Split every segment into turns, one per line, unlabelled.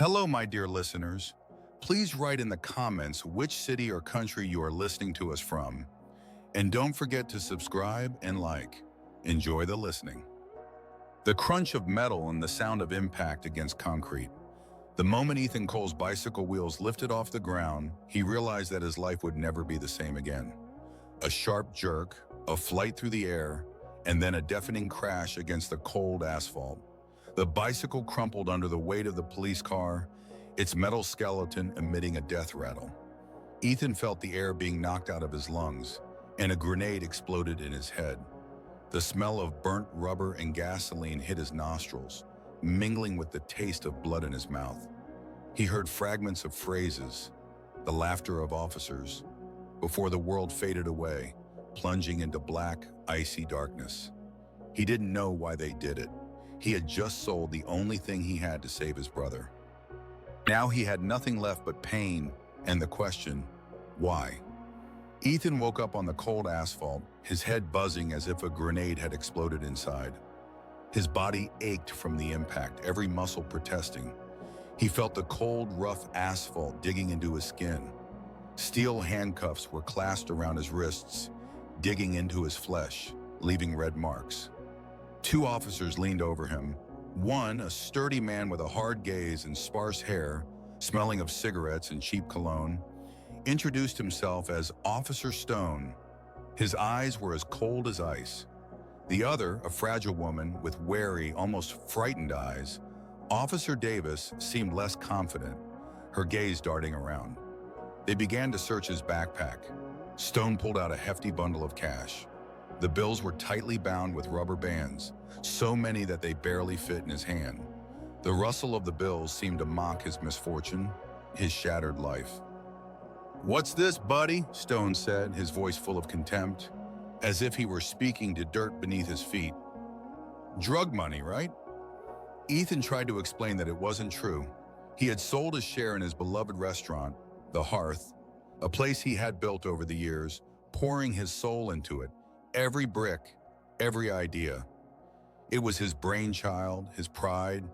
Hello, my dear listeners. Please write in the comments which city or country you are listening to us from. And don't forget to subscribe and like. Enjoy the listening. The crunch of metal and the sound of impact against concrete. The moment Ethan Cole's bicycle wheels lifted off the ground, he realized that his life would never be the same again. A sharp jerk, a flight through the air, and then a deafening crash against the cold asphalt. The bicycle crumpled under the weight of the police car, its metal skeleton emitting a death rattle. Ethan felt the air being knocked out of his lungs, and a grenade exploded in his head. The smell of burnt rubber and gasoline hit his nostrils, mingling with the taste of blood in his mouth. He heard fragments of phrases, the laughter of officers, before the world faded away, plunging into black, icy darkness. He didn't know why they did it. He had just sold the only thing he had to save his brother. Now he had nothing left but pain and the question, why? Ethan woke up on the cold asphalt, his head buzzing as if a grenade had exploded inside. His body ached from the impact, every muscle protesting. He felt the cold, rough asphalt digging into his skin. Steel handcuffs were clasped around his wrists, digging into his flesh, leaving red marks. Two officers leaned over him. One, a sturdy man with a hard gaze and sparse hair, smelling of cigarettes and cheap cologne, introduced himself as Officer Stone. His eyes were as cold as ice. The other, a fragile woman with wary, almost frightened eyes, Officer Davis, seemed less confident, her gaze darting around. They began to search his backpack. Stone pulled out a hefty bundle of cash. The bills were tightly bound with rubber bands, so many that they barely fit in his hand. The rustle of the bills seemed to mock his misfortune, his shattered life. "What's this, buddy?" Stone said, his voice full of contempt, as if he were speaking to dirt beneath his feet. "Drug money, right?" Ethan tried to explain that it wasn't true. He had sold his share in his beloved restaurant, The Hearth, a place he had built over the years, pouring his soul into it. Every brick, every idea. It was his brainchild, his pride,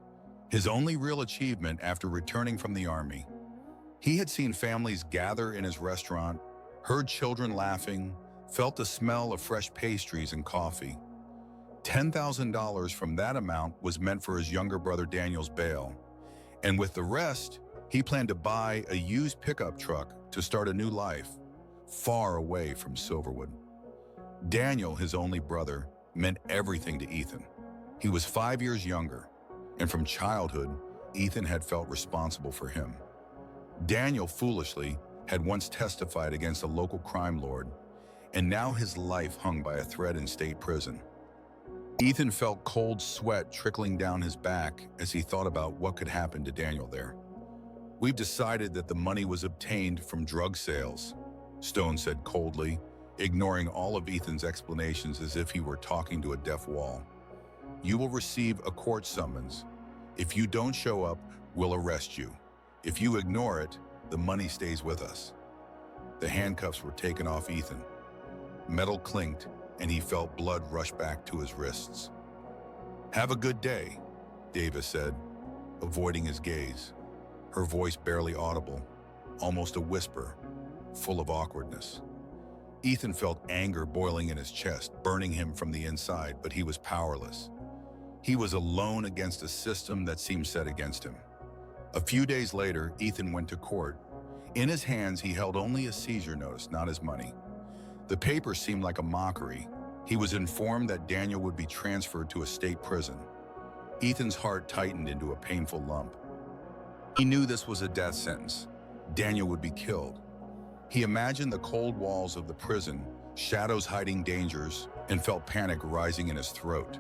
his only real achievement after returning from the army. He had seen families gather in his restaurant, heard children laughing, felt the smell of fresh pastries and coffee. $10,000 from that amount was meant for his younger brother Daniel's bail, and with the rest, he planned to buy a used pickup truck to start a new life, far away from Silverwood. Daniel, his only brother, meant everything to Ethan. He was 5 years younger, and from childhood, Ethan had felt responsible for him. Daniel, foolishly, had once testified against a local crime lord, and now his life hung by a thread in state prison. Ethan felt cold sweat trickling down his back as he thought about what could happen to Daniel there. "We've decided that the money was obtained from drug sales," Stone said coldly, ignoring all of Ethan's explanations as if he were talking to a deaf wall. "You will receive a court summons. If you don't show up, we'll arrest you. If you ignore it, the money stays with us." The handcuffs were taken off Ethan. Metal clinked, and he felt blood rush back to his wrists. "Have a good day," Davis said, avoiding his gaze, her voice barely audible, almost a whisper, full of awkwardness. Ethan felt anger boiling in his chest, burning him from the inside, but he was powerless. He was alone against a system that seemed set against him. A few days later, Ethan went to court. In his hands, he held only a seizure notice, not his money. The paper seemed like a mockery. He was informed that Daniel would be transferred to a state prison. Ethan's heart tightened into a painful lump. He knew this was a death sentence. Daniel would be killed. He imagined the cold walls of the prison, shadows hiding dangers, and felt panic rising in his throat.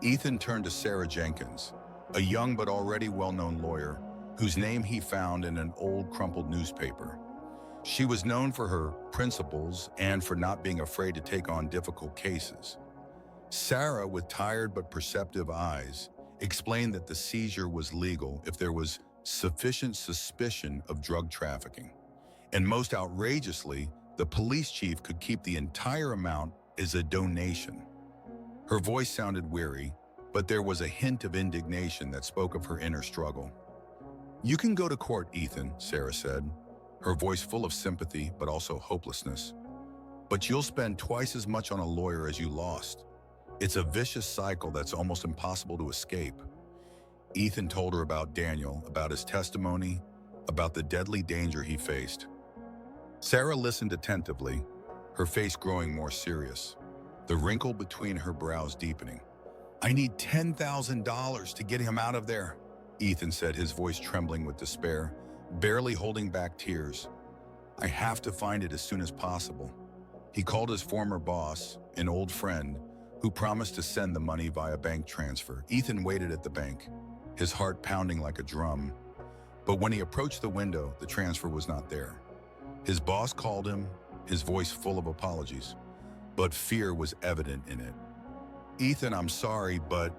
Ethan turned to Sarah Jenkins, a young but already well-known lawyer, whose name he found in an old crumpled newspaper. She was known for her principles and for not being afraid to take on difficult cases. Sarah, with tired but perceptive eyes, explained that the seizure was legal if there was sufficient suspicion of drug trafficking. And most outrageously, the police chief could keep the entire amount as a donation. Her voice sounded weary, but there was a hint of indignation that spoke of her inner struggle. "You can go to court, Ethan," Sarah said, her voice full of sympathy but also hopelessness. "But you'll spend twice as much on a lawyer as you lost. It's a vicious cycle that's almost impossible to escape." Ethan told her about Daniel, about his testimony, about the deadly danger he faced. Sarah listened attentively, her face growing more serious, the wrinkle between her brows deepening. "I need $10,000 to get him out of there," Ethan said, his voice trembling with despair, barely holding back tears. "I have to find it as soon as possible." He called his former boss, an old friend, who promised to send the money via bank transfer. Ethan waited at the bank, his heart pounding like a drum. But when he approached the window, the transfer was not there. His boss called him, his voice full of apologies, but fear was evident in it. "Ethan, I'm sorry, but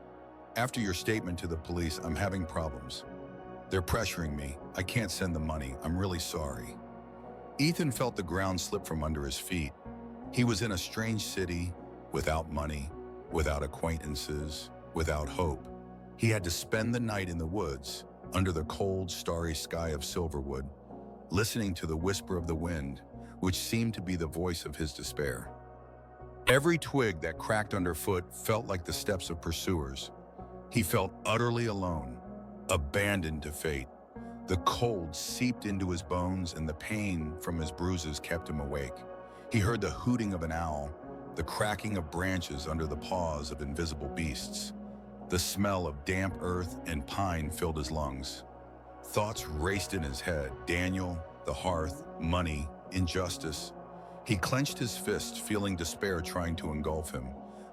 after your statement to the police, I'm having problems. They're pressuring me. I can't send the money. I'm really sorry." Ethan felt the ground slip from under his feet. He was in a strange city, without money, without acquaintances, without hope. He had to spend the night in the woods, under the cold, starry sky of Silverwood, listening to the whisper of the wind, which seemed to be the voice of his despair. Every twig that cracked underfoot felt like the steps of pursuers. He felt utterly alone, abandoned to fate. The cold seeped into his bones and the pain from his bruises kept him awake. He heard the hooting of an owl, the cracking of branches under the paws of invisible beasts. The smell of damp earth and pine filled his lungs. Thoughts raced in his head: Daniel, the hearth, money, injustice. He clenched his fist, feeling despair trying to engulf him.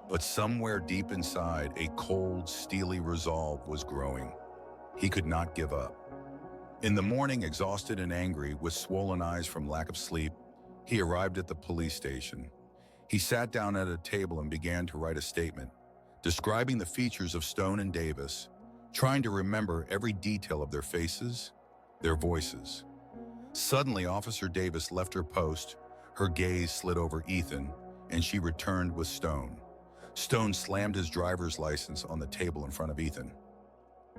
But somewhere deep inside, a cold, steely resolve was growing. He could not give up. In the morning, exhausted and angry, with swollen eyes from lack of sleep, he arrived at the police station. He sat down at a table and began to write a statement, describing the features of Stone and Davis, trying to remember every detail of their faces, their voices. Suddenly, Officer Davis left her post, her gaze slid over Ethan, and she returned with Stone. Stone slammed his driver's license on the table in front of Ethan.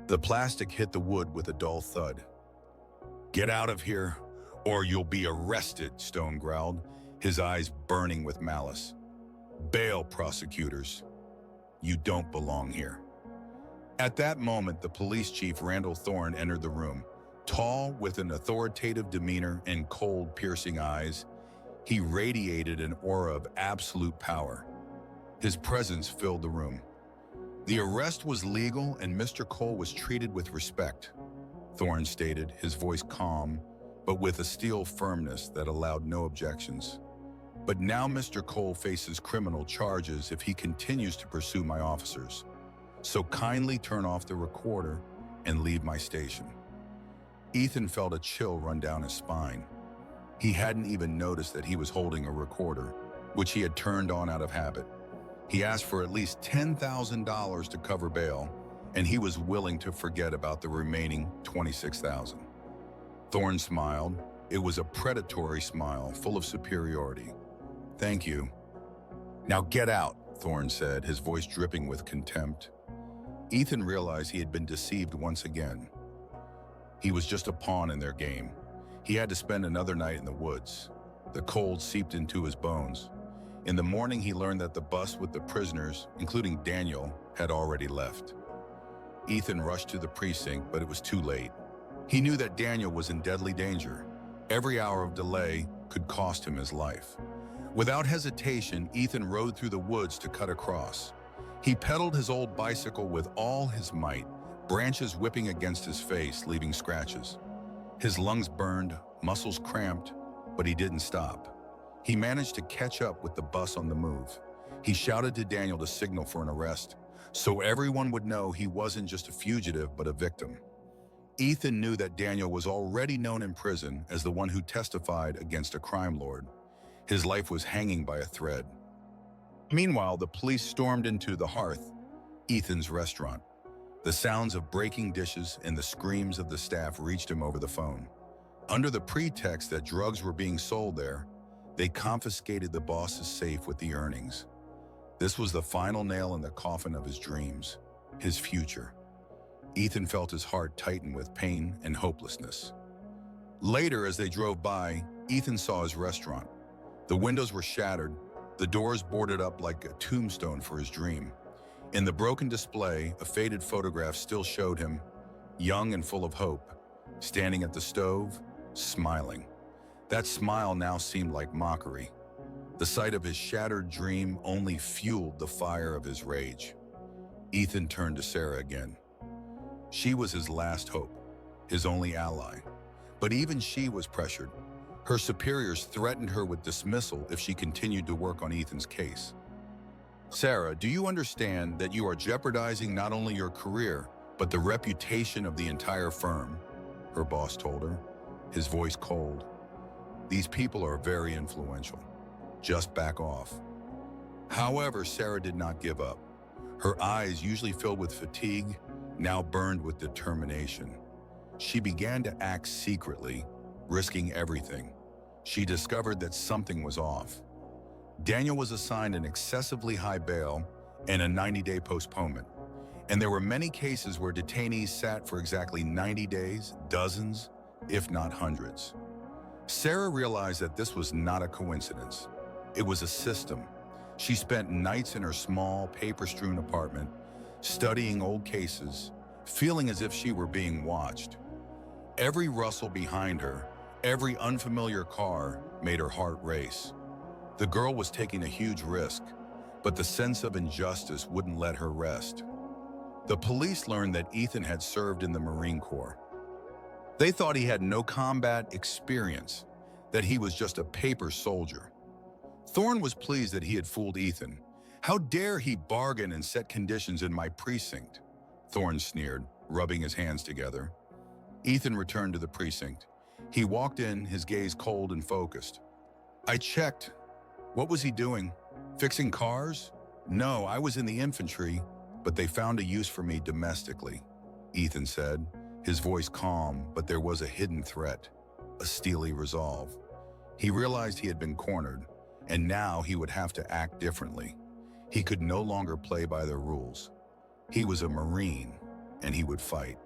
The plastic hit the wood with a dull thud. "Get out of here, or you'll be arrested," Stone growled, his eyes burning with malice. "Bail, prosecutors. You don't belong here." At that moment, the police chief, Randall Thorne, entered the room. Tall, with an authoritative demeanor and cold, piercing eyes, he radiated an aura of absolute power. His presence filled the room. "The arrest was legal and Mr. Cole was treated with respect," Thorne stated, his voice calm, but with a steel firmness that allowed no objections. "But now Mr. Cole faces criminal charges if he continues to pursue my officers. So kindly turn off the recorder and leave my station." Ethan felt a chill run down his spine. He hadn't even noticed that he was holding a recorder, which he had turned on out of habit. He asked for at least $10,000 to cover bail, and he was willing to forget about the remaining $26,000. Thorne smiled. It was a predatory smile, full of superiority. "Thank you." "Now get out," Thorne said, his voice dripping with contempt. Ethan realized he had been deceived once again. He was just a pawn in their game. He had to spend another night in the woods. The cold seeped into his bones. In the morning, he learned that the bus with the prisoners, including Daniel, had already left. Ethan rushed to the precinct, but it was too late. He knew that Daniel was in deadly danger. Every hour of delay could cost him his life. Without hesitation, Ethan rode through the woods to cut across. He pedaled his old bicycle with all his might, branches whipping against his face, leaving scratches. His lungs burned, muscles cramped, but he didn't stop. He managed to catch up with the bus on the move. He shouted to Daniel to signal for an arrest, so everyone would know he wasn't just a fugitive, but a victim. Ethan knew that Daniel was already known in prison as the one who testified against a crime lord. His life was hanging by a thread. Meanwhile, the police stormed into the Hearth, Ethan's restaurant. The sounds of breaking dishes and the screams of the staff reached him over the phone. Under the pretext that drugs were being sold there, they confiscated the boss's safe with the earnings. This was the final nail in the coffin of his dreams, his future. Ethan felt his heart tighten with pain and hopelessness. Later, as they drove by, Ethan saw his restaurant. The windows were shattered, the doors boarded up like a tombstone for his dream. In the broken display, a faded photograph still showed him, young and full of hope, standing at the stove, smiling. That smile now seemed like mockery. The sight of his shattered dream only fueled the fire of his rage. Ethan turned to Sarah again. She was his last hope, his only ally. But even she was pressured. Her superiors threatened her with dismissal if she continued to work on Ethan's case. "Sarah, do you understand that you are jeopardizing not only your career, but the reputation of the entire firm?" her boss told her, his voice cold. "These people are very influential. Just back off." However, Sarah did not give up. Her eyes, usually filled with fatigue, now burned with determination. She began to act secretly, risking everything. She discovered that something was off. Daniel was assigned an excessively high bail and a 90-day postponement. And there were many cases where detainees sat for exactly 90 days, dozens, if not hundreds. Sarah realized that this was not a coincidence. It was a system. She spent nights in her small, paper-strewn apartment, studying old cases, feeling as if she were being watched. Every rustle behind her, every unfamiliar car made her heart race. The girl was taking a huge risk, but the sense of injustice wouldn't let her rest. The police learned that Ethan had served in the Marine Corps. They thought he had no combat experience, that he was just a paper soldier. Thorne was pleased that he had fooled Ethan. "How dare he bargain and set conditions in my precinct?" Thorne sneered, rubbing his hands together. Ethan returned to the precinct. He walked in, his gaze cold and focused. "I checked. What was he doing? Fixing cars? No, I was in the infantry, but they found a use for me domestically," Ethan said, his voice calm, but there was a hidden threat, a steely resolve. He realized he had been cornered, and now he would have to act differently. He could no longer play by their rules. He was a Marine, and he would fight.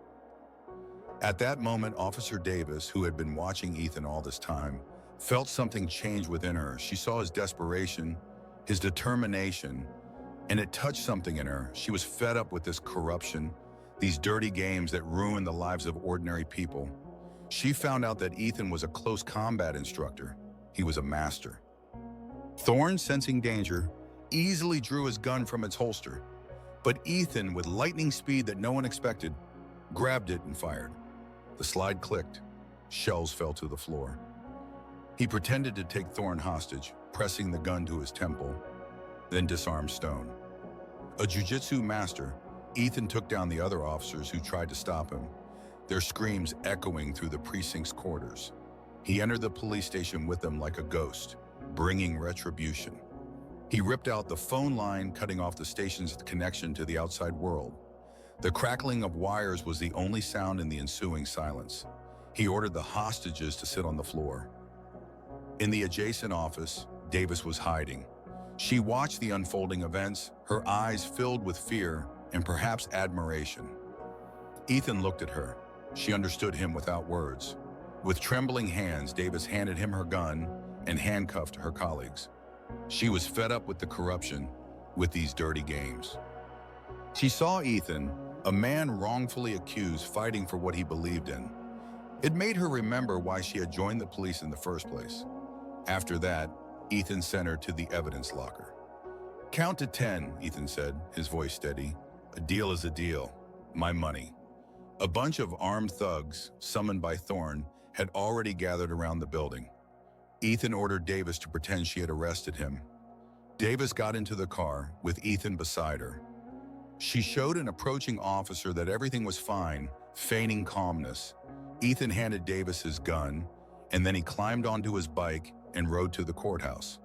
At that moment, Officer Davis, who had been watching Ethan all this time, felt something change within her. She saw his desperation, his determination, and it touched something in her. She was fed up with this corruption, these dirty games that ruin the lives of ordinary people. She found out that Ethan was a close combat instructor. He was a master. Thorne, sensing danger, easily drew his gun from its holster. But Ethan, with lightning speed that no one expected, grabbed it and fired. The slide clicked. Shells fell to the floor. He pretended to take Thorne hostage, pressing the gun to his temple, then disarmed Stone. A jiu-jitsu master, Ethan took down the other officers who tried to stop him, their screams echoing through the precinct's corridors. He entered the police station with them like a ghost, bringing retribution. He ripped out the phone line, cutting off the station's connection to the outside world. The crackling of wires was the only sound in the ensuing silence. He ordered the hostages to sit on the floor. In the adjacent office, Davis was hiding. She watched the unfolding events, her eyes filled with fear and perhaps admiration. Ethan looked at her. She understood him without words. With trembling hands, Davis handed him her gun and handcuffed her colleagues. She was fed up with the corruption, with these dirty games. She saw Ethan, a man wrongfully accused, fighting for what he believed in. It made her remember why she had joined the police in the first place. After that, Ethan sent her to the evidence locker. "Count to 10, Ethan said, his voice steady. "A deal is a deal. My money." A bunch of armed thugs, summoned by Thorne, had already gathered around the building. Ethan ordered Davis to pretend she had arrested him. Davis got into the car, with Ethan beside her. She showed an approaching officer that everything was fine, feigning calmness. Ethan handed Davis his gun, and then he climbed onto his bike and rode to the courthouse.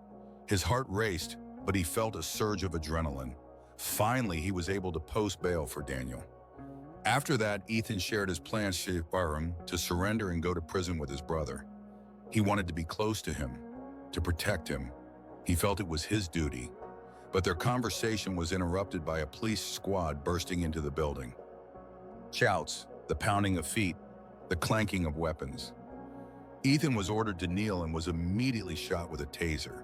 His heart raced, but he felt a surge of adrenaline. Finally, he was able to post bail for Daniel. After that, Ethan shared his plans to surrender and go to prison with his brother. He wanted to be close to him, to protect him. He felt it was his duty. But their conversation was interrupted by a police squad bursting into the building. Shouts, the pounding of feet, the clanking of weapons. Ethan was ordered to kneel and was immediately shot with a taser.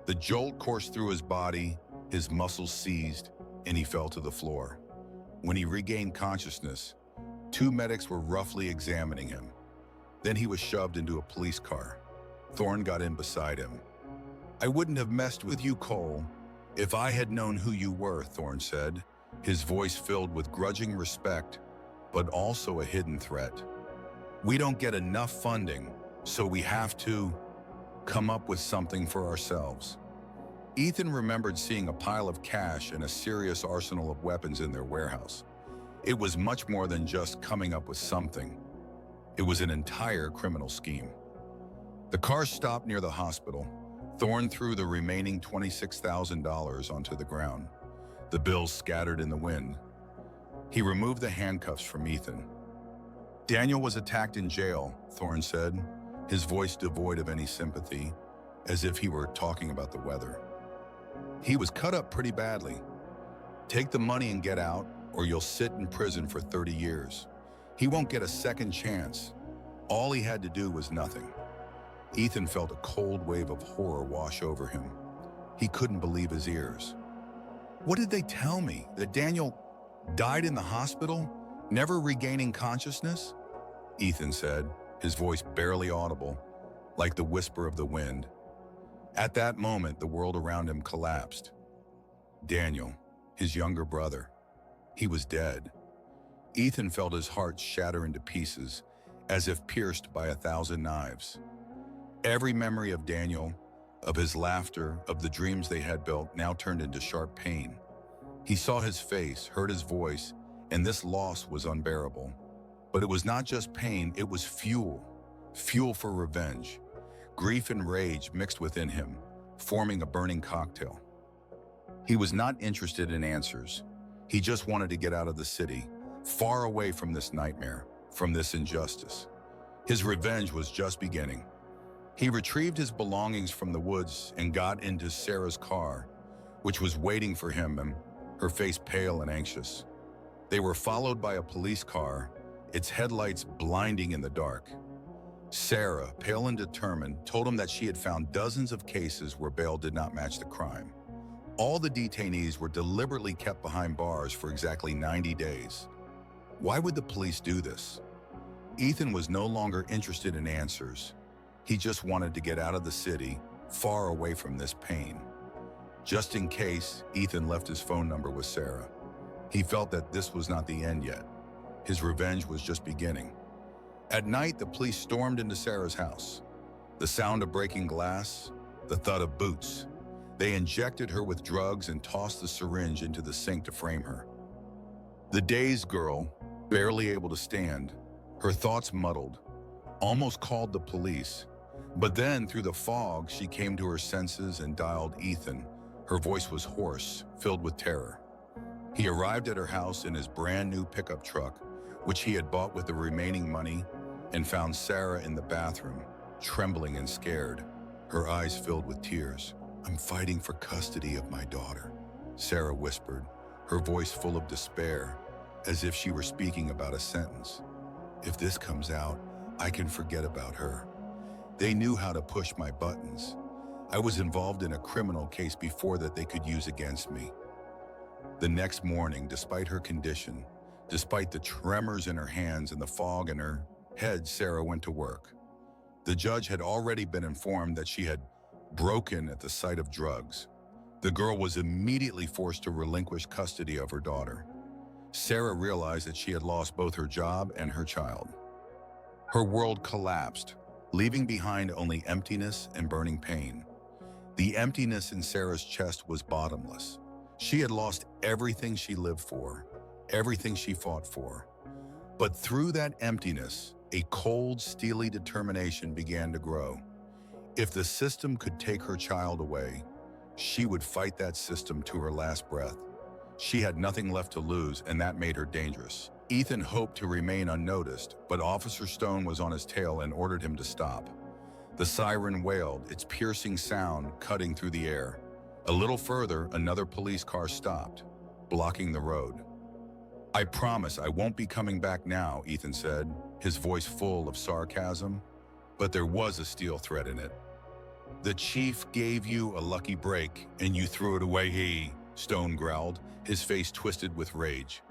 The jolt coursed through his body, his muscles seized, and he fell to the floor. When he regained consciousness, two medics were roughly examining him. Then he was shoved into a police car. Thorne got in beside him. "I wouldn't have messed with you, Cole, if I had known who you were," Thorne said, his voice filled with grudging respect, but also a hidden threat. "We don't get enough funding, so we have to come up with something for ourselves." Ethan remembered seeing a pile of cash and a serious arsenal of weapons in their warehouse. It was much more than just coming up with something. It was an entire criminal scheme. The car stopped near the hospital. Thorne threw the remaining $26,000 onto the ground. The bills scattered in the wind. He removed the handcuffs from Ethan. "Daniel was attacked in jail," Thorne said, his voice devoid of any sympathy, as if he were talking about the weather. "He was cut up pretty badly. Take the money and get out, or you'll sit in prison for 30 years. He won't get a second chance. All he had to do was nothing." Ethan felt a cold wave of horror wash over him. He couldn't believe his ears. "What did they tell me? That Daniel died in the hospital, never regaining consciousness?" Ethan said, his voice barely audible, like the whisper of the wind. At that moment, the world around him collapsed. Daniel, his younger brother, he was dead. Ethan felt his heart shatter into pieces, as if pierced by 1,000 knives. Every memory of Daniel, of his laughter, of the dreams they had built, now turned into sharp pain. He saw his face, heard his voice, and this loss was unbearable. But it was not just pain, it was fuel for revenge. Grief and rage mixed within him, forming a burning cocktail. He was not interested in answers. He just wanted to get out of the city, far away from this nightmare, from this injustice. His revenge was just beginning. He retrieved his belongings from the woods and got into Sarah's car, which was waiting for him, and her face pale and anxious. They were followed by a police car, its headlights blinding in the dark. Sarah, pale and determined, told him that she had found dozens of cases where bail did not match the crime. All the detainees were deliberately kept behind bars for exactly 90 days. Why would the police do this? Ethan was no longer interested in answers. He just wanted to get out of the city, far away from this pain. Just in case, Ethan left his phone number with Sarah. He felt that this was not the end yet. His revenge was just beginning. At night, the police stormed into Sarah's house. The sound of breaking glass, the thud of boots. They injected her with drugs and tossed the syringe into the sink to frame her. The dazed girl, barely able to stand, her thoughts muddled, almost called the police. But then, through the fog, she came to her senses and dialed Ethan. Her voice was hoarse, filled with terror. He arrived at her house in his brand new pickup truck, which he had bought with the remaining money, and found Sarah in the bathroom, trembling and scared, her eyes filled with tears. "I'm fighting for custody of my daughter," Sarah whispered, her voice full of despair, as if she were speaking about a sentence. "If this comes out, I can forget about her. They knew how to push my buttons. I was involved in a criminal case before that they could use against me." The next morning, despite her condition, despite the tremors in her hands and the fog in her head, Sarah went to work. The judge had already been informed that she had broken at the sight of drugs. The girl was immediately forced to relinquish custody of her daughter. Sarah realized that she had lost both her job and her child. Her world collapsed, leaving behind only emptiness and burning pain. The emptiness in Sarah's chest was bottomless. She had lost everything she lived for, everything she fought for. But through that emptiness, a cold, steely determination began to grow. If the system could take her child away, she would fight that system to her last breath. She had nothing left to lose, and that made her dangerous. Ethan hoped to remain unnoticed, but Officer Stone was on his tail and ordered him to stop. The siren wailed, its piercing sound cutting through the air. A little further, another police car stopped, blocking the road. "I promise I won't be coming back now," Ethan said, his voice full of sarcasm, but there was a steel thread in it. "The chief gave you a lucky break, and you threw it away," Stone growled, his face twisted with rage.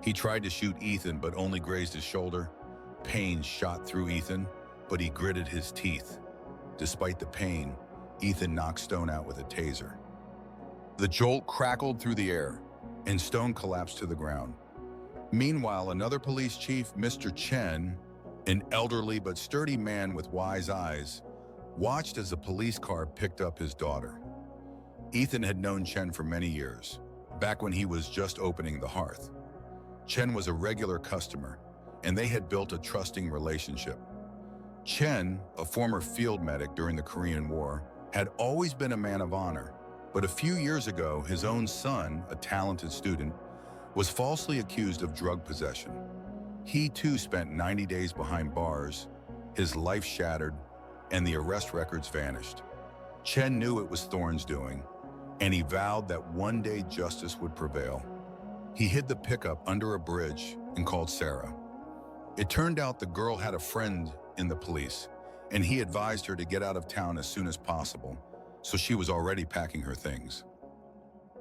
He tried to shoot Ethan, but only grazed his shoulder. Pain shot through Ethan, but he gritted his teeth. Despite the pain, Ethan knocked Stone out with a taser. The jolt crackled through the air, and Stone collapsed to the ground. Meanwhile, another police chief, Mr. Chen, an elderly but sturdy man with wise eyes, watched as a police car picked up his daughter. Ethan had known Chen for many years, back when he was just opening the hearth. Chen was a regular customer, and they had built a trusting relationship. Chen, a former field medic during the Korean War, had always been a man of honor, but a few years ago, his own son, a talented student, was falsely accused of drug possession. He too spent 90 days behind bars, his life shattered, and the arrest records vanished. Chen knew it was Thorne's doing, and he vowed that one day justice would prevail. He hid the pickup under a bridge and called Sarah. It turned out the girl had a friend in the police, and he advised her to get out of town as soon as possible, so she was already packing her things.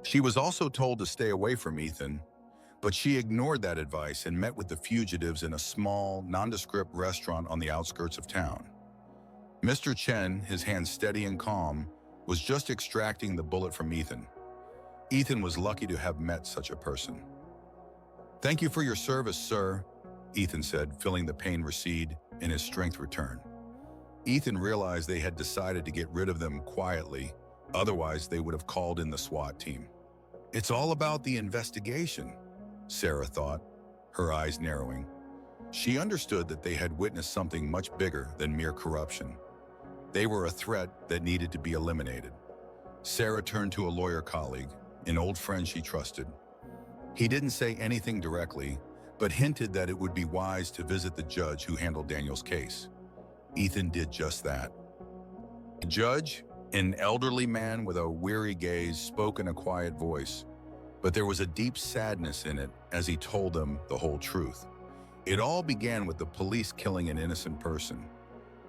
She was also told to stay away from Ethan, but she ignored that advice and met with the fugitives in a small, nondescript restaurant on the outskirts of town. Mr. Chen, his hands steady and calm, was just extracting the bullet from Ethan. Ethan was lucky to have met such a person. "Thank you for your service, sir," Ethan said, feeling the pain recede and his strength return. Ethan realized they had decided to get rid of them quietly, otherwise they would have called in the SWAT team. "It's all about the investigation," Sarah thought, her eyes narrowing. She understood that they had witnessed something much bigger than mere corruption. They were a threat that needed to be eliminated. Sarah turned to a lawyer colleague, an old friend she trusted. He didn't say anything directly, but hinted that it would be wise to visit the judge who handled Daniel's case. Ethan did just that. The judge, an elderly man with a weary gaze, spoke in a quiet voice, but there was a deep sadness in it as he told them the whole truth. It all began with the police killing an innocent person.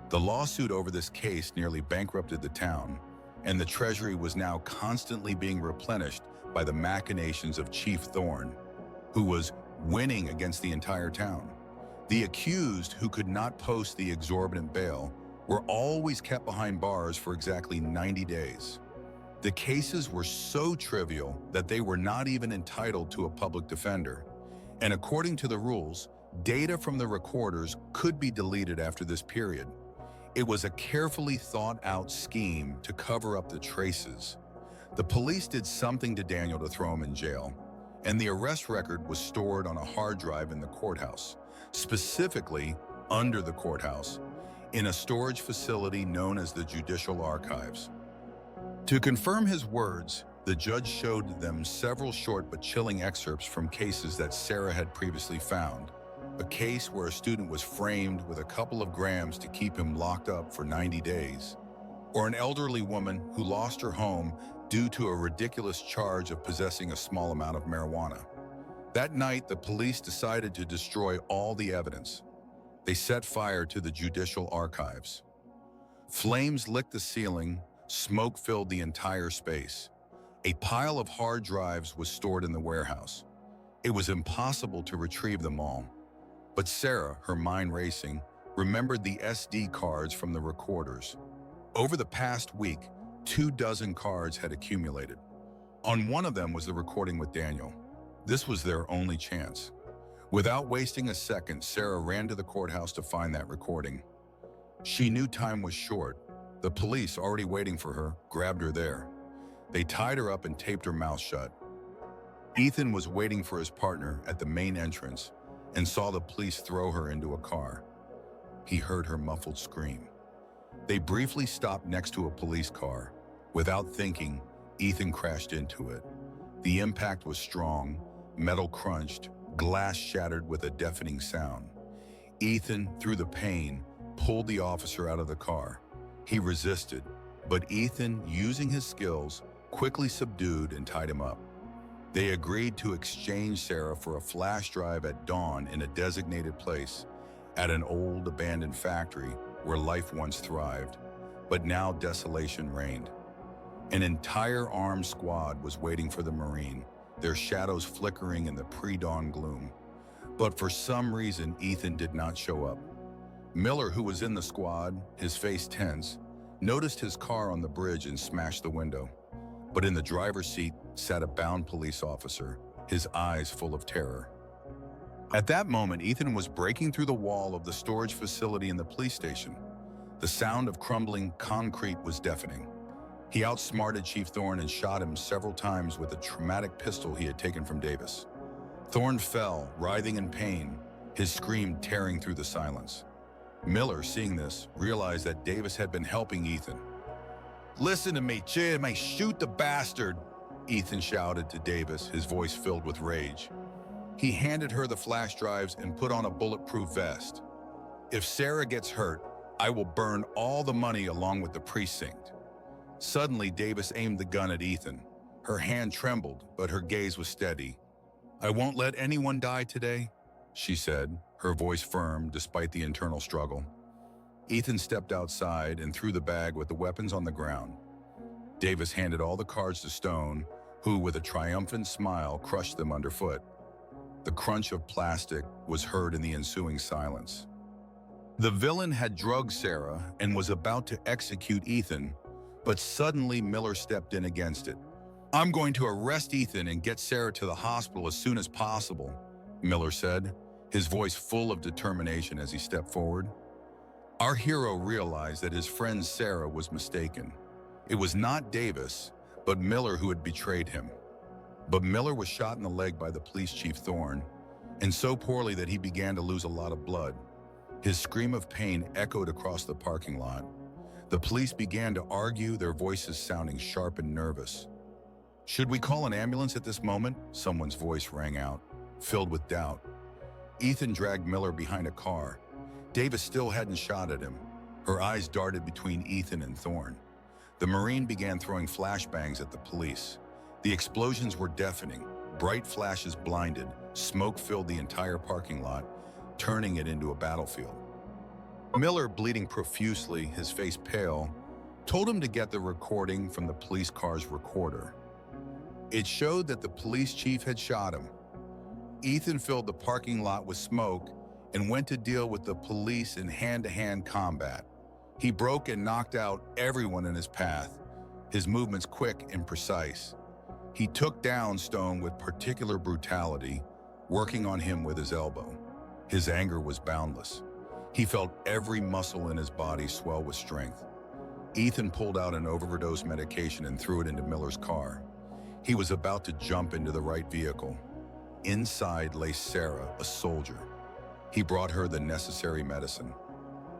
The lawsuit over this case nearly bankrupted the town, and the treasury was now constantly being replenished by the machinations of Chief Thorne, who was winning against the entire town. The accused, who could not post the exorbitant bail, were always kept behind bars for exactly 90 days. The cases were so trivial that they were not even entitled to a public defender. And according to the rules, data from the recorders could be deleted after this period. It was a carefully thought-out scheme to cover up the traces. The police did something to Daniel to throw him in jail, and the arrest record was stored on a hard drive in the courthouse, specifically under the courthouse, in a storage facility known as the Judicial Archives. To confirm his words, the judge showed them several short but chilling excerpts from cases that Sarah had previously found. A case where a student was framed with a couple of grams to keep him locked up for 90 days, or an elderly woman who lost her home due to a ridiculous charge of possessing a small amount of marijuana. That night, the police decided to destroy all the evidence. They set fire to the Judicial Archives. Flames licked the ceiling, smoke filled the entire space. A pile of hard drives was stored in the warehouse. It was impossible to retrieve them all. But Sarah, her mind racing, remembered the SD cards from the recorders. Over the past week, 24 cards had accumulated. On one of them was the recording with Daniel. This was their only chance. Without wasting a second, Sarah ran to the courthouse to find that recording. She knew time was short. The police, already waiting for her, grabbed her there. They tied her up and taped her mouth shut. Ethan was waiting for his partner at the main entrance and saw the police throw her into a car. He heard her muffled scream. They briefly stopped next to a police car. Without thinking, Ethan crashed into it. The impact was strong, metal crunched, glass shattered with a deafening sound. Ethan, through the pain, pulled the officer out of the car. He resisted, but Ethan, using his skills, quickly subdued and tied him up. They agreed to exchange Sarah for a flash drive at dawn in a designated place at an old abandoned factory where life once thrived, but now desolation reigned. An entire armed squad was waiting for the Marine, their shadows flickering in the pre-dawn gloom. But for some reason, Ethan did not show up. Miller, who was in the squad, his face tense, noticed his car on the bridge and smashed the window. But in the driver's seat sat a bound police officer, his eyes full of terror. At that moment, Ethan was breaking through the wall of the storage facility in the police station. The sound of crumbling concrete was deafening. He outsmarted Chief Thorne and shot him several times with a traumatic pistol he had taken from Davis. Thorne fell, writhing in pain, his scream tearing through the silence. Miller, seeing this, realized that Davis had been helping Ethan. "Listen to me, Jim, I shoot the bastard," Ethan shouted to Davis, his voice filled with rage. He handed her the flash drives and put on a bulletproof vest. "If Sarah gets hurt, I will burn all the money along with the precinct." Suddenly, Davis aimed the gun at Ethan. Her hand trembled, but her gaze was steady. "I won't let anyone die today," she said, her voice firm despite the internal struggle. Ethan stepped outside and threw the bag with the weapons on the ground. Davis handed all the cards to Stone, who, with a triumphant smile, crushed them underfoot. The crunch of plastic was heard in the ensuing silence. The villain had drugged Sarah and was about to execute Ethan, but suddenly Miller stepped in against it. "I'm going to arrest Ethan and get Sarah to the hospital as soon as possible," Miller said, his voice full of determination as he stepped forward. Our hero realized that his friend Sarah was mistaken. It was not Davis, but Miller who had betrayed him. But Miller was shot in the leg by the police chief Thorne, and so poorly that he began to lose a lot of blood. His scream of pain echoed across the parking lot. The police began to argue, their voices sounding sharp and nervous. "Should we call an ambulance at this moment?" Someone's voice rang out, filled with doubt. Ethan dragged Miller behind a car. Davis still hadn't shot at him. Her eyes darted between Ethan and Thorne. The Marine began throwing flashbangs at the police. The explosions were deafening. Bright flashes blinded. Smoke filled the entire parking lot, turning it into a battlefield. Miller, bleeding profusely, his face pale, told him to get the recording from the police car's recorder. It showed that the police chief had shot him. Ethan filled the parking lot with smoke and went to deal with the police in hand-to-hand combat. He broke and knocked out everyone in his path, his movements quick and precise. He took down Stone with particular brutality, working on him with his elbow. His anger was boundless. He felt every muscle in his body swell with strength. Ethan pulled out an overdose medication and threw it into Miller's car. He was about to jump into the right vehicle. Inside lay Sarah, a soldier. He brought her the necessary medicine.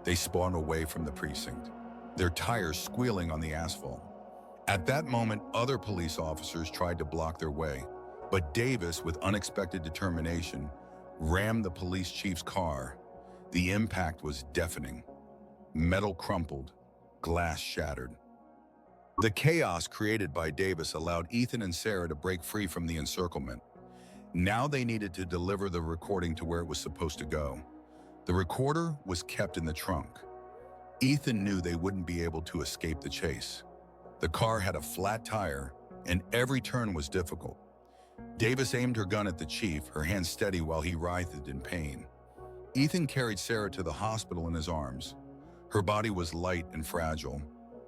They spun away from the precinct, their tires squealing on the asphalt. At that moment, other police officers tried to block their way, but Davis, with unexpected determination, rammed the police chief's car. The impact was deafening. Metal crumpled, glass shattered. The chaos created by Davis allowed Ethan and Sarah to break free from the encirclement. Now they needed to deliver the recording to where it was supposed to go. The recorder was kept in the trunk. Ethan knew they wouldn't be able to escape the chase. The car had a flat tire, and every turn was difficult. Davis aimed her gun at the chief, her hand steady while he writhed in pain. Ethan carried Sarah to the hospital in his arms. Her body was light and fragile,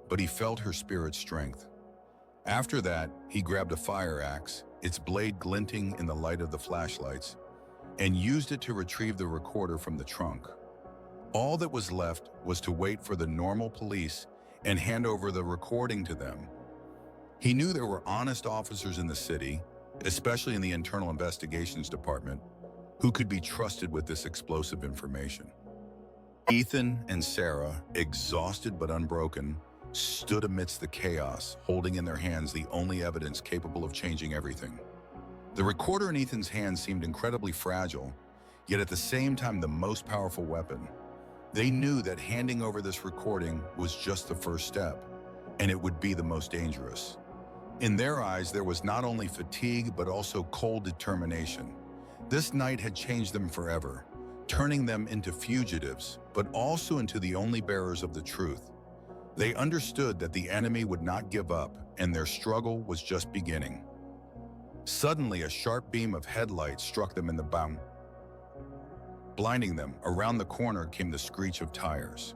but he felt her spirit's strength. After that, he grabbed a fire axe, its blade glinting in the light of the flashlights, and used it to retrieve the recorder from the trunk. All that was left was to wait for the normal police and hand over the recording to them. He knew there were honest officers in the city, especially in the Internal Investigations Department, who could be trusted with this explosive information. Ethan and Sarah, exhausted but unbroken, stood amidst the chaos, holding in their hands the only evidence capable of changing everything. The recorder in Ethan's hand seemed incredibly fragile, yet at the same time the most powerful weapon. They knew that handing over this recording was just the first step, and it would be the most dangerous. In their eyes, there was not only fatigue but also cold determination. This night had changed them forever, turning them into fugitives, but also into the only bearers of the truth. They understood that the enemy would not give up, and their struggle was just beginning. Suddenly, a sharp beam of headlights struck them in the back, blinding them. Around the corner came the screech of tires.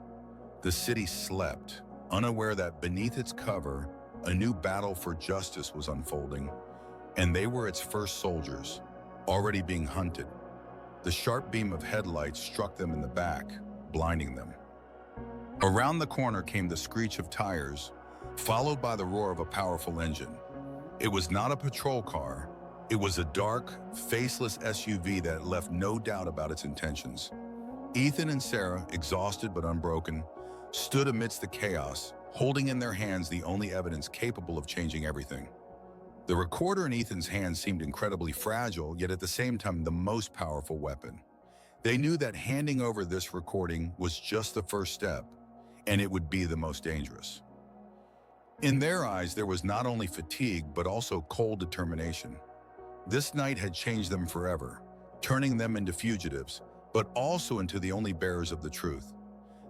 The city slept, unaware that beneath its cover, a new battle for justice was unfolding, and they were its first soldiers, already being hunted. The sharp beam of headlights struck them in the back, blinding them. Around the corner came the screech of tires, followed by the roar of a powerful engine. It was not a patrol car. It was a dark, faceless SUV that left no doubt about its intentions. Ethan and Sarah, exhausted but unbroken, stood amidst the chaos, holding in their hands the only evidence capable of changing everything. The recorder in Ethan's hands seemed incredibly fragile, yet at the same time the most powerful weapon. They knew that handing over this recording was just the first step, and it would be the most dangerous. In their eyes, there was not only fatigue, but also cold determination. This night had changed them forever, turning them into fugitives, but also into the only bearers of the truth.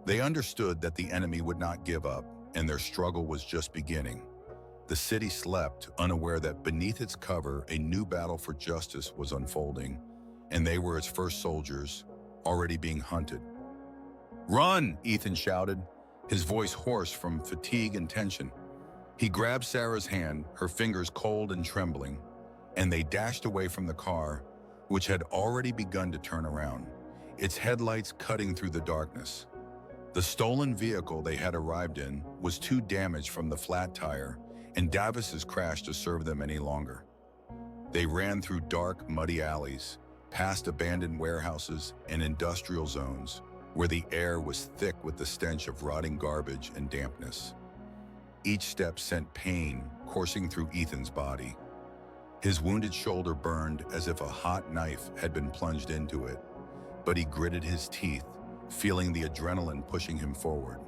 They understood that the enemy would not give up, and their struggle was just beginning. The city slept, unaware that beneath its cover, a new battle for justice was unfolding, and they were its first soldiers, already being hunted. "Run!" Ethan shouted, his voice hoarse from fatigue and tension. He grabbed Sarah's hand, her fingers cold and trembling, and they dashed away from the car, which had already begun to turn around, its headlights cutting through the darkness. The stolen vehicle they had arrived in was too damaged from the flat tire and Davis's crash to serve them any longer. They ran through dark, muddy alleys, past abandoned warehouses and industrial zones, where the air was thick with the stench of rotting garbage and dampness. Each step sent pain coursing through Ethan's body. His wounded shoulder burned as if a hot knife had been plunged into it, but he gritted his teeth, feeling the adrenaline pushing him forward.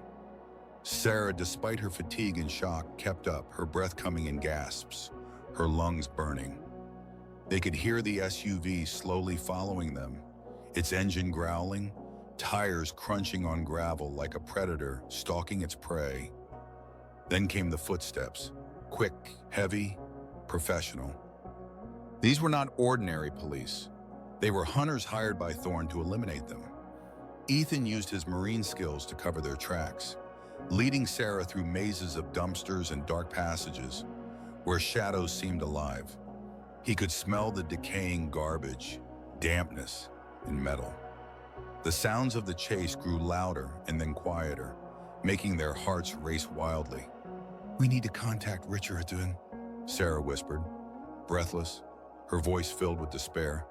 Sarah, despite her fatigue and shock, kept up, her breath coming in gasps, her lungs burning. They could hear the SUV slowly following them, its engine growling, tires crunching on gravel like a predator stalking its prey. Then came the footsteps, quick, heavy, professional. These were not ordinary police. They were hunters hired by Thorne to eliminate them. Ethan used his marine skills to cover their tracks, leading Sarah through mazes of dumpsters and dark passages where shadows seemed alive. He could smell the decaying garbage, dampness, and metal. The sounds of the chase grew louder and then quieter, making their hearts race wildly. "We need to contact Richardson," Sarah whispered, breathless, her voice filled with despair.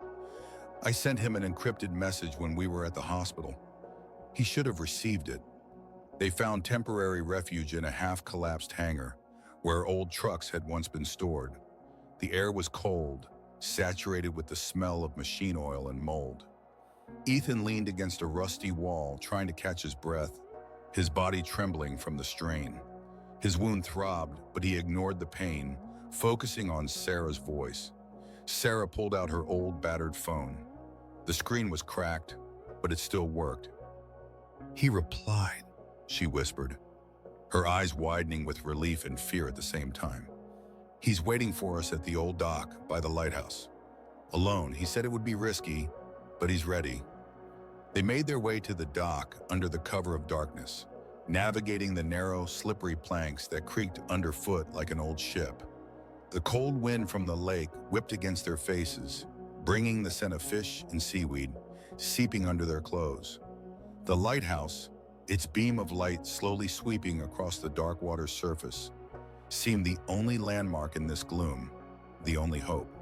"I sent him an encrypted message when we were at the hospital. He should have received it." They found temporary refuge in a half-collapsed hangar where old trucks had once been stored. The air was cold, saturated with the smell of machine oil and mold. Ethan leaned against a rusty wall, trying to catch his breath, his body trembling from the strain. His wound throbbed, but he ignored the pain, focusing on Sarah's voice. Sarah pulled out her old, battered phone. The screen was cracked, but it still worked. "He replied," she whispered, her eyes widening with relief and fear at the same time. "He's waiting for us at the old dock by the lighthouse. Alone, he said it would be risky, but he's ready." They made their way to the dock under the cover of darkness, navigating the narrow, slippery planks that creaked underfoot like an old ship. The cold wind from the lake whipped against their faces, bringing the scent of fish and seaweed, seeping under their clothes. The lighthouse, its beam of light slowly sweeping across the dark water's surface, seemed the only landmark in this gloom, the only hope.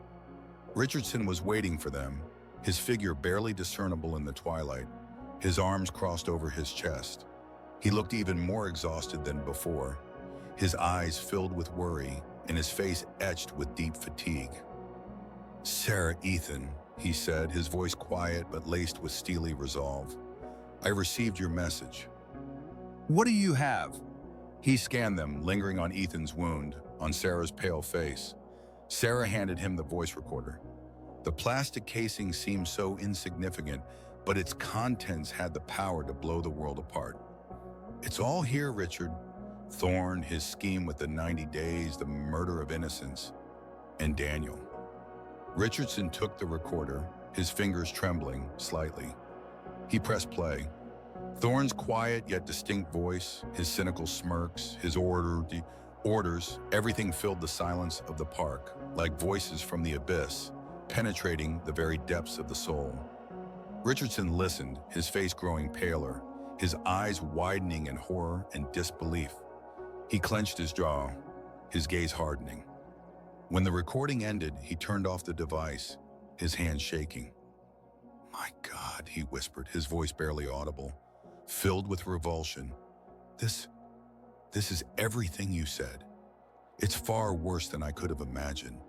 Richardson was waiting for them, his figure barely discernible in the twilight, his arms crossed over his chest. He looked even more exhausted than before, his eyes filled with worry and his face etched with deep fatigue. "Sarah, Ethan," he said, his voice quiet but laced with steely resolve. "I received your message." "What do you have?" He scanned them, lingering on Ethan's wound, on Sarah's pale face. Sarah handed him the voice recorder. The plastic casing seemed so insignificant, but its contents had the power to blow the world apart. "It's all here, Richard." Thorne, his scheme with the 90 days, the murder of innocents, and Daniel. Richardson took the recorder, his fingers trembling slightly. He pressed play. Thorne's quiet yet distinct voice, his cynical smirks, his orders, everything filled the silence of the park, like voices from the abyss, penetrating the very depths of the soul. Richardson listened, his face growing paler, his eyes widening in horror and disbelief. He clenched his jaw, his gaze hardening. When the recording ended, he turned off the device, his hands shaking. "My God," he whispered, his voice barely audible, filled with revulsion. This is everything you said. It's far worse than I could have imagined.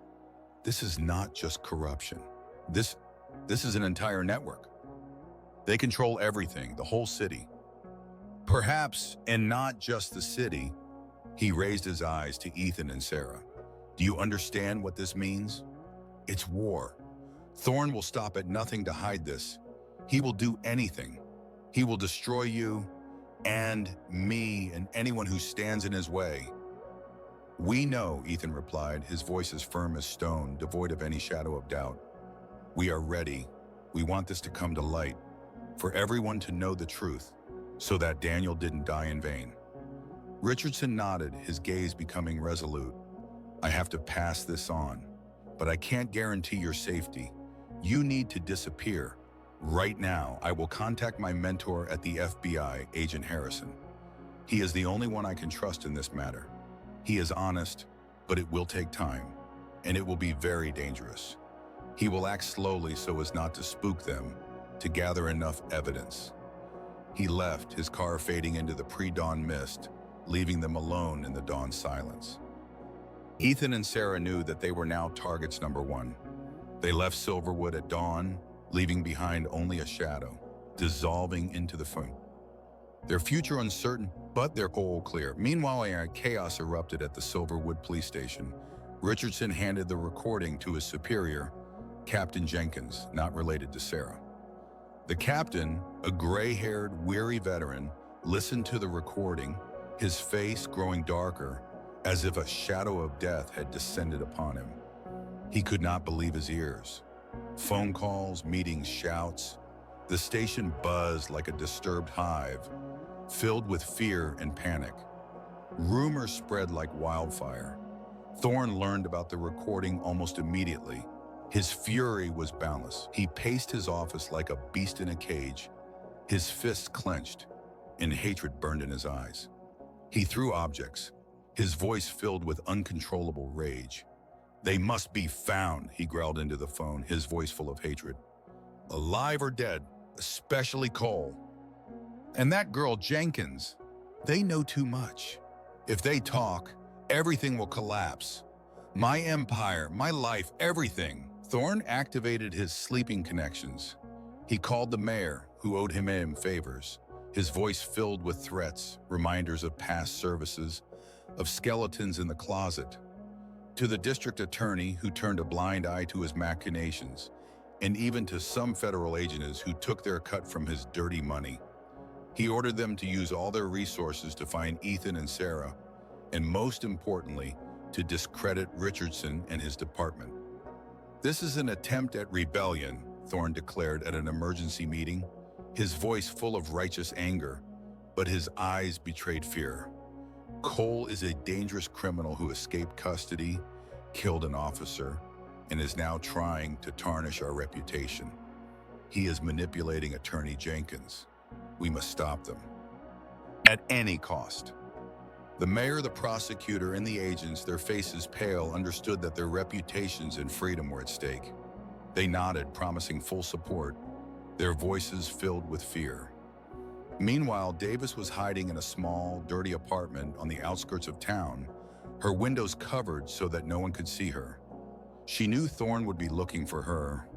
This is not just corruption. This is an entire network. They control everything, the whole city. Perhaps, and not just the city." He raised his eyes to Ethan and Sarah. "Do you understand what this means? It's war. Thorne will stop at nothing to hide this. He will do anything. He will destroy you and me and anyone who stands in his way." "We know," Ethan replied, his voice as firm as stone, devoid of any shadow of doubt. "We are ready. We want this to come to light, for everyone to know the truth, so that Daniel didn't die in vain." Richardson nodded, his gaze becoming resolute. "I have to pass this on, but I can't guarantee your safety. You need to disappear. Right now, I will contact my mentor at the FBI, Agent Harrison. He is the only one I can trust in this matter. He is honest, but it will take time, and it will be very dangerous. He will act slowly so as not to spook them, to gather enough evidence." He left, his car fading into the pre-dawn mist, leaving them alone in the dawn silence. Ethan and Sarah knew that they were now targets number one. They left Silverwood at dawn, leaving behind only a shadow, dissolving into the foam. Their future uncertain, but their goal clear. Meanwhile, chaos erupted at the Silverwood police station. Richardson handed the recording to his superior, Captain Jenkins, not related to Sarah. The captain, a gray-haired, weary veteran, listened to the recording, his face growing darker, as if a shadow of death had descended upon him. He could not believe his ears. Phone calls, meetings, shouts. The station buzzed like a disturbed hive, filled with fear and panic. Rumors spread like wildfire. Thorne learned about the recording almost immediately. His fury was boundless. He paced his office like a beast in a cage, his fists clenched, and hatred burned in his eyes. He threw objects, his voice filled with uncontrollable rage. "They must be found," he growled into the phone, his voice full of hatred. "Alive or dead, especially Cole. And that girl Jenkins. They know too much. If they talk, everything will collapse. My empire, my life, everything." Thorne activated his sleeping connections. He called the mayor, who owed him favors, his voice filled with threats, reminders of past services, of skeletons in the closet, to the district attorney, who turned a blind eye to his machinations, and even to some federal agents who took their cut from his dirty money. He ordered them to use all their resources to find Ethan and Sarah, and most importantly, to discredit Richardson and his department. "This is an attempt at rebellion," Thorne declared at an emergency meeting, his voice full of righteous anger, but his eyes betrayed fear. "Cole is a dangerous criminal who escaped custody, killed an officer, and is now trying to tarnish our reputation. He is manipulating Attorney Jenkins. We must stop them, at any cost." The mayor, the prosecutor, and the agents, their faces pale, understood that their reputations and freedom were at stake. They nodded, promising full support, their voices filled with fear. Meanwhile, Davis was hiding in a small, dirty apartment on the outskirts of town, her windows covered so that no one could see her. She knew Thorne would be looking for her.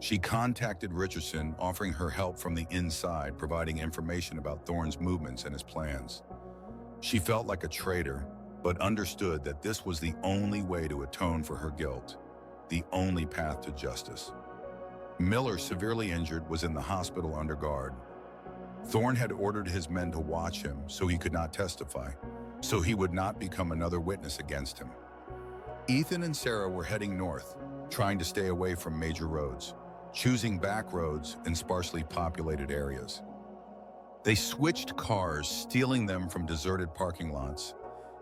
She contacted Richardson, offering her help from the inside, providing information about Thorne's movements and his plans. She felt like a traitor, but understood that this was the only way to atone for her guilt, the only path to justice. Miller, severely injured, was in the hospital under guard. Thorne had ordered his men to watch him so he could not testify, so he would not become another witness against him. Ethan and Sarah were heading north, trying to stay away from major roads, choosing back roads in sparsely populated areas. They switched cars, stealing them from deserted parking lots,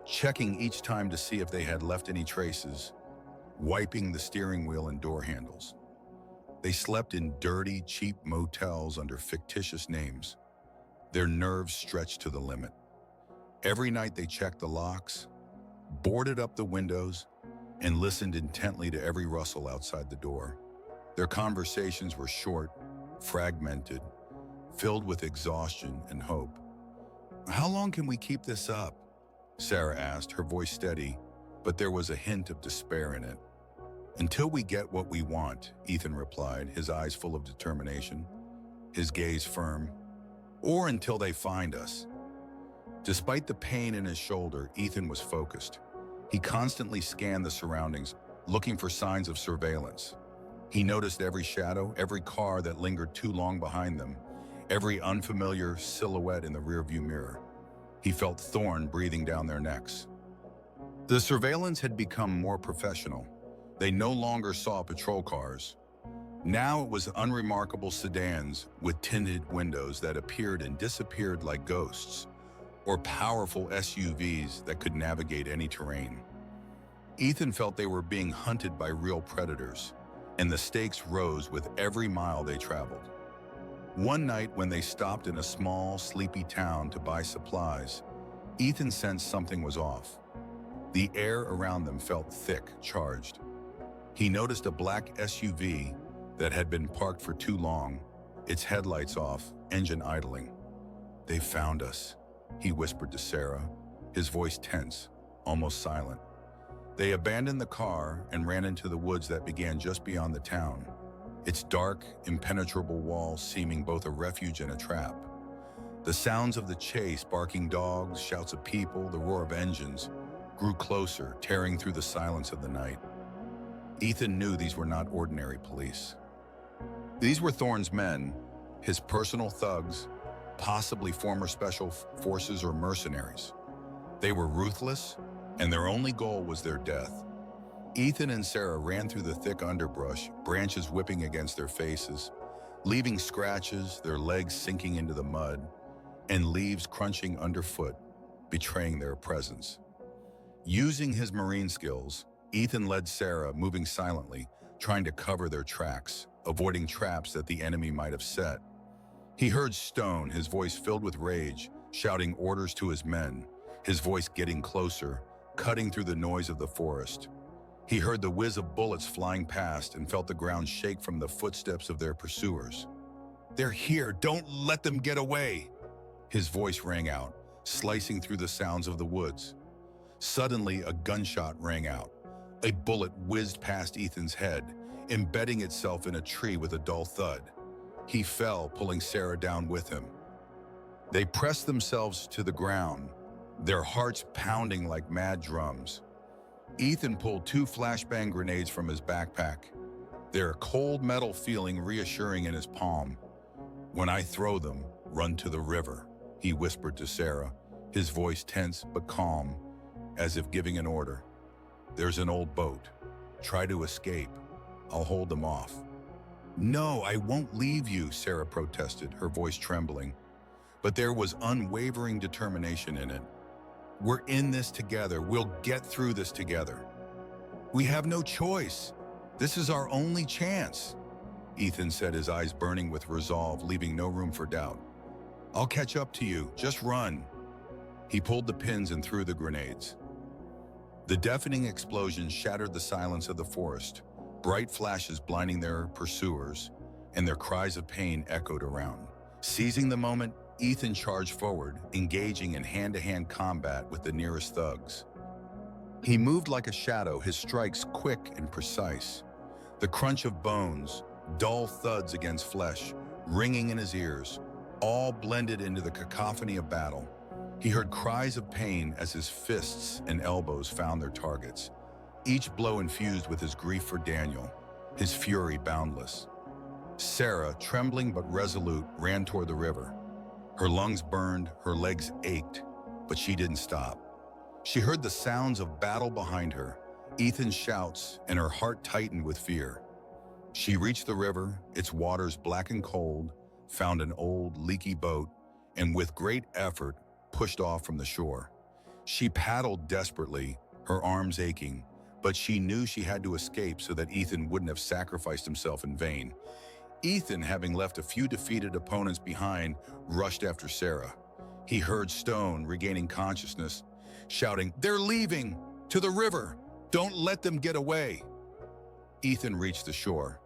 checking each time to see if they had left any traces, wiping the steering wheel and door handles. They slept in dirty, cheap motels under fictitious names, their nerves stretched to the limit. Every night they checked the locks, boarded up the windows, and listened intently to every rustle outside the door. Their conversations were short, fragmented, filled with exhaustion and hope. "How long can we keep this up?" Sarah asked, her voice steady, but there was a hint of despair in it. "Until we get what we want," Ethan replied, his eyes full of determination, his gaze firm. "Or until they find us." Despite the pain in his shoulder, Ethan was focused. He constantly scanned the surroundings, looking for signs of surveillance. He noticed every shadow, every car that lingered too long behind them, every unfamiliar silhouette in the rearview mirror. He felt Thorne breathing down their necks. The surveillance had become more professional. They no longer saw patrol cars. Now it was unremarkable sedans with tinted windows that appeared and disappeared like ghosts, or powerful SUVs that could navigate any terrain. Ethan felt they were being hunted by real predators, and the stakes rose with every mile they traveled. One night, when they stopped in a small, sleepy town to buy supplies, Ethan sensed something was off. The air around them felt thick, charged. He noticed a black SUV that had been parked for too long, its headlights off, engine idling. "They found us," he whispered to Sarah, his voice tense, almost silent. They abandoned the car and ran into the woods that began just beyond the town, its dark, impenetrable walls seeming both a refuge and a trap. The sounds of the chase, barking dogs, shouts of people, the roar of engines, grew closer, tearing through the silence of the night. Ethan knew these were not ordinary police. These were Thorne's men, his personal thugs, possibly former special forces or mercenaries. They were ruthless, and their only goal was their death. Ethan and Sarah ran through the thick underbrush, branches whipping against their faces, leaving scratches, their legs sinking into the mud, and leaves crunching underfoot, betraying their presence. Using his marine skills, Ethan led Sarah, moving silently, trying to cover their tracks, avoiding traps that the enemy might have set. He heard Stone, his voice filled with rage, shouting orders to his men, his voice getting closer, cutting through the noise of the forest. He heard the whiz of bullets flying past and felt the ground shake from the footsteps of their pursuers. "They're here, don't let them get away!" His voice rang out, slicing through the sounds of the woods. Suddenly, a gunshot rang out. A bullet whizzed past Ethan's head, embedding itself in a tree with a dull thud. He fell, pulling Sarah down with him. They pressed themselves to the ground, their hearts pounding like mad drums. Ethan pulled 2 flashbang grenades from his backpack, their cold metal feeling reassuring in his palm. "When I throw them, run to the river," he whispered to Sarah, his voice tense but calm, as if giving an order. "There's an old boat. Try to escape. I'll hold them off." "No, I won't leave you," Sarah protested, her voice trembling. But there was unwavering determination in it. "We're in this together. We'll get through this together. We have no choice. This is our only chance," Ethan said, his eyes burning with resolve, leaving no room for doubt. "I'll catch up to you. Just run." He pulled the pins and threw the grenades. The deafening explosion shattered the silence of the forest, bright flashes blinding their pursuers, and their cries of pain echoed around. Seizing the moment, Ethan charged forward, engaging in hand-to-hand combat with the nearest thugs. He moved like a shadow, his strikes quick and precise. The crunch of bones, dull thuds against flesh, ringing in his ears, all blended into the cacophony of battle. He heard cries of pain as his fists and elbows found their targets, each blow infused with his grief for Daniel, his fury boundless. Sarah, trembling but resolute, ran toward the river. Her lungs burned, her legs ached, but she didn't stop. She heard the sounds of battle behind her, Ethan's shouts, and her heart tightened with fear. She reached the river, its waters black and cold, found an old, leaky boat, and with great effort, pushed off from the shore. She paddled desperately, her arms aching, but she knew she had to escape so that Ethan wouldn't have sacrificed himself in vain. Ethan, having left a few defeated opponents behind, rushed after Sarah. He heard Stone, regaining consciousness, shouting, "They're leaving! To the river! Don't let them get away!" Ethan reached the shore.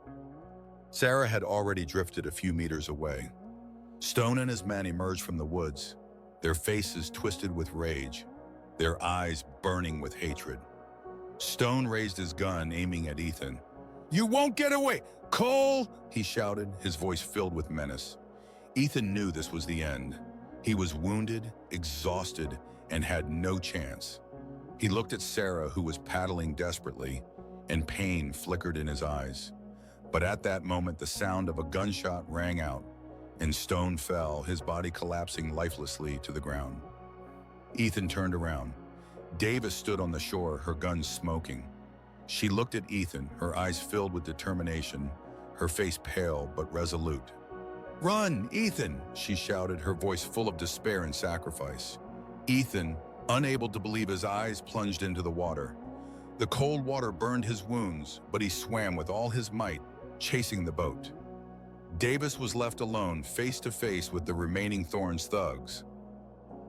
Sarah had already drifted a few meters away. Stone and his men emerged from the woods, their faces twisted with rage, their eyes burning with hatred. Stone raised his gun, aiming at Ethan. "You won't get away! Cole!" he shouted, his voice filled with menace. Ethan knew this was the end. He was wounded, exhausted, and had no chance. He looked at Sarah, who was paddling desperately, and pain flickered in his eyes. But at that moment, the sound of a gunshot rang out, and Stone fell, his body collapsing lifelessly to the ground. Ethan turned around. Davis stood on the shore, her gun smoking. She looked at Ethan, her eyes filled with determination, her face pale but resolute. "Run, Ethan!" she shouted, her voice full of despair and sacrifice. Ethan, unable to believe his eyes, plunged into the water. The cold water burned his wounds, but he swam with all his might, chasing the boat. Davis was left alone, face to face with the remaining Thorne's thugs.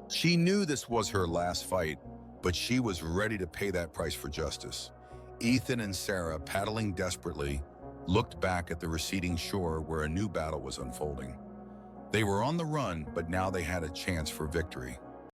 She knew this was her last fight, but she was ready to pay that price for justice. Ethan and Sarah, paddling desperately, looked back at the receding shore where a new battle was unfolding. They were on the run, but now they had a chance for victory.